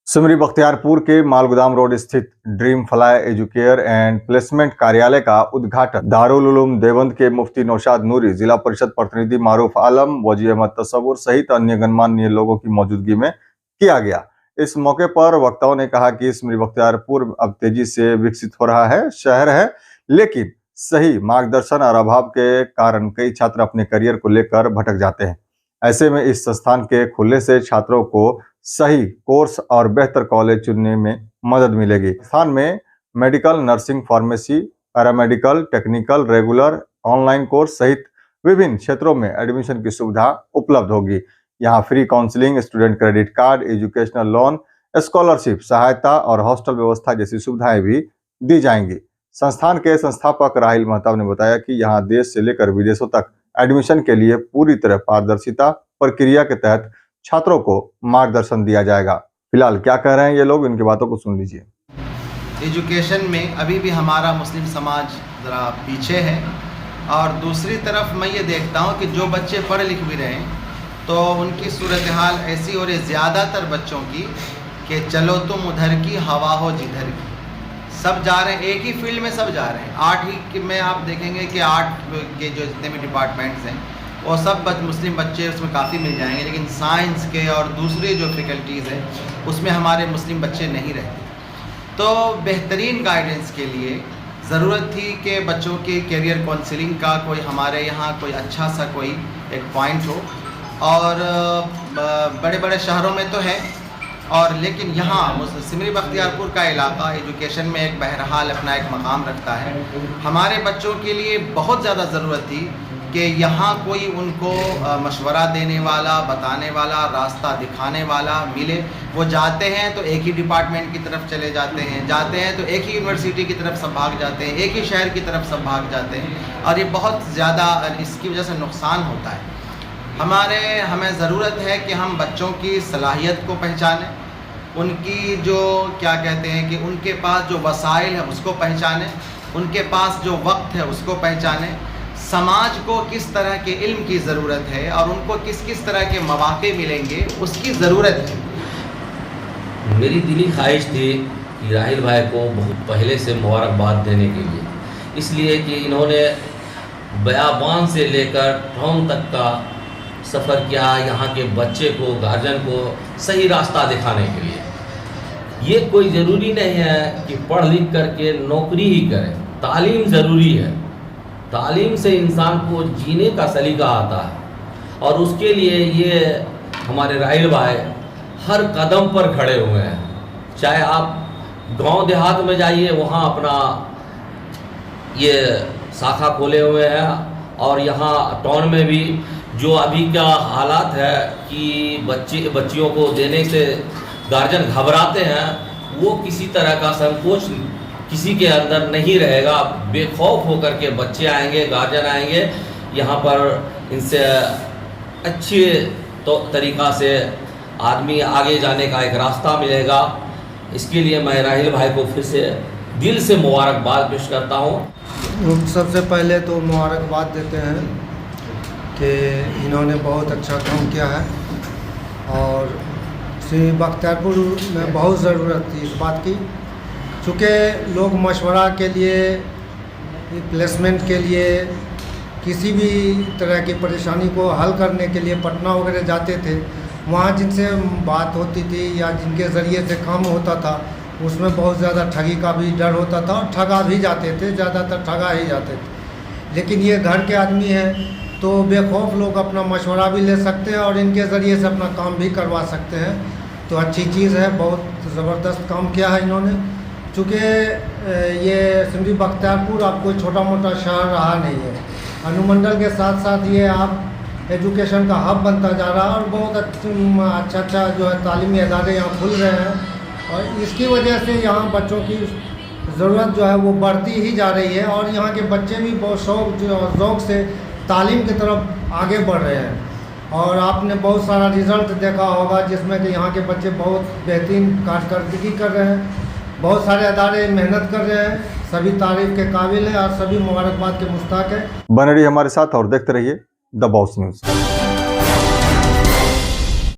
सिमरी बख्तियारपुर के मालगोदाम रोड स्थित dream fly educare and placement कार्यालय का उद्घाटन दारुल उलूम देवबंद के मुफ्ती नौशाद नूरी, जिला परिषद प्रतिनिधि मारूफ आलम, वजी अहमद तस्सवुर सहित अन्य गणमान्य लोगों की मौजूदगी में किया गया। इस मौके पर वक्ताओं ने कहा कि सिमरी बख्तियारपुर अब तेजी से विकसित हो रहा है शहर है, लेकिन सही मार्गदर्शन और अभाव के कारण कई छात्र अपने करियर को लेकर भटक जाते हैं। ऐसे में इस संस्थान के खुलने से छात्रों को सही कोर्स और बेहतर कॉलेज चुनने में मदद मिलेगी। संस्थान में medical, nursing, pharmacy, paramedical, technical, regular, online course सहित विभिन्न क्षेत्रों में एडमिशन की सुविधा उपलब्ध होगी। यहाँ free counselling, student credit card, educational loan, scholarship, सहायता और हॉस्टल व्यवस्था जैसी सुविधाएं भी दी जाएंगी। संस्थान के संस्थापक राहिल महताब ने बताया कि यहाँ देश से लेकर विदेशों तक एडमिशन के लिए पूरी तरह पारदर्शिता प्रक्रिया के तहत छात्रों को मार्गदर्शन दिया जाएगा। फिलहाल क्या कह रहे हैं ये लोग, इनकी बातों को सुन लीजिए। एजुकेशन में अभी भी हमारा मुस्लिम समाज ज़रा पीछे है, और दूसरी तरफ मैं ये देखता हूँ कि जो बच्चे पढ़ लिख भी रहे हैं तो उनकी सूरत हाल ऐसी हो रही, ज़्यादातर बच्चों की, कि चलो तुम उधर की हवा हो जिधर की। सब जा रहे हैं एक ही फील्ड में, सब जा रहे हैं। 8 में आप देखेंगे कि 8 के जो जितने भी डिपार्टमेंट्स हैं वो सब मुस्लिम बच्चे उसमें काफ़ी मिल जाएंगे, लेकिन साइंस के और दूसरी जो फैकल्टीज़ हैं उसमें हमारे मुस्लिम बच्चे नहीं रहते। तो बेहतरीन गाइडेंस के लिए ज़रूरत थी कि बच्चों के करियर काउंसलिंग का कोई हमारे यहाँ कोई अच्छा सा कोई एक पॉइंट हो, और बड़े बड़े शहरों में तो है, और लेकिन यहाँ सिमरी बख्तियारपुर का इलाका एजुकेशन में एक बहरहाल अपना एक मकाम रखता है। हमारे बच्चों के लिए बहुत ज़्यादा ज़रूरत थी कि यहाँ कोई उनको मशवरा देने वाला, बताने वाला, रास्ता दिखाने वाला मिले। वो जाते हैं तो एक ही डिपार्टमेंट की तरफ चले जाते हैं तो एक ही यूनिवर्सिटी की तरफ सब भाग जाते हैं, एक ही शहर की तरफ सब भाग जाते हैं, और ये बहुत ज़्यादा इसकी वजह से नुकसान होता है। हमें ज़रूरत है कि हम बच्चों की सलाहियत को पहचानें, उनकी जो क्या कहते हैं कि उनके पास जो वसाइल है उसको पहचानें, उनके पास जो वक्त है उसको पहचानें, समाज को किस तरह के इल्म की ज़रूरत है और उनको किस किस तरह के मौक़े मिलेंगे उसकी ज़रूरत है। मेरी दिली ख्वाहिश थी कि राहिल भाई को बहुत पहले से मुबारकबाद देने के लिए, इसलिए कि इन्होंने बयाबान से लेकर टाउन तक का सफ़र किया, यहाँ के बच्चे को, गार्जियन को सही रास्ता दिखाने के लिए। ये कोई ज़रूरी नहीं है कि पढ़ लिख करके नौकरी ही करें, तालीम ज़रूरी है। तालीम से इंसान को जीने का सलीका आता है, और उसके लिए ये हमारे राहिल भाई हर कदम पर खड़े हुए हैं। चाहे आप गांव देहात में जाइए, वहाँ अपना ये शाखा खोले हुए हैं, और यहाँ टाउन में भी जो अभी का हालात है कि बच्चियों को देने से गार्जियन घबराते हैं, वो किसी तरह का संकोच किसी के अंदर नहीं रहेगा। बेखौफ होकर के बच्चे आएंगे, गार्जियन आएंगे यहाँ पर, इनसे अच्छे तो तरीक़ा से आदमी आगे जाने का एक रास्ता मिलेगा। इसके लिए मैं राहिल भाई को फिर से दिल से मुबारकबाद पेश करता हूँ। सबसे पहले तो मुबारकबाद देते हैं कि इन्होंने बहुत अच्छा काम किया है, और सिमरी बख्तियारपुर में बहुत ज़रूरत थी इस बात की, चूँकि लोग मशवरा के लिए, प्लेसमेंट के लिए, किसी भी तरह की परेशानी को हल करने के लिए पटना वगैरह जाते थे। वहाँ जिनसे बात होती थी या जिनके ज़रिए से काम होता था, उसमें बहुत ज़्यादा ठगी का भी डर होता था, और ठगा भी जाते थे, ज़्यादातर ठगा ही जाते थे। लेकिन ये घर के आदमी हैं तो बेखौफ लोग अपना मशवरा भी ले सकते हैं और इनके ज़रिए से अपना काम भी करवा सकते हैं। तो अच्छी चीज़ है, बहुत ज़बरदस्त काम किया है इन्होंने। चूँकि ये सिमरी बख्तियारपुर अब कोई छोटा मोटा शहर रहा नहीं है, अनुमंडल के साथ साथ ये आप एजुकेशन का हब बनता जा रहा है, और बहुत अच्छा जो है तालीमी इदारे यहाँ खुल रहे हैं, और इसकी वजह से यहाँ बच्चों की ज़रूरत जो है वो बढ़ती ही जा रही है, और यहाँ के बच्चे भी बहुत शौक़ से तालीम की तरफ आगे बढ़ रहे हैं। और आपने बहुत सारा रिज़ल्ट देखा होगा जिसमें कि यहाँ के बच्चे बहुत बेहतरीन कारकर्दगी कर रहे हैं, बहुत सारे अदारे मेहनत कर रहे हैं, सभी तारीफ़ के काबिल हैं और सभी मुबारकबाद के मुस्ताक हैं। बने रहिए हमारे साथ और देखते रहिए द बॉस न्यूज़।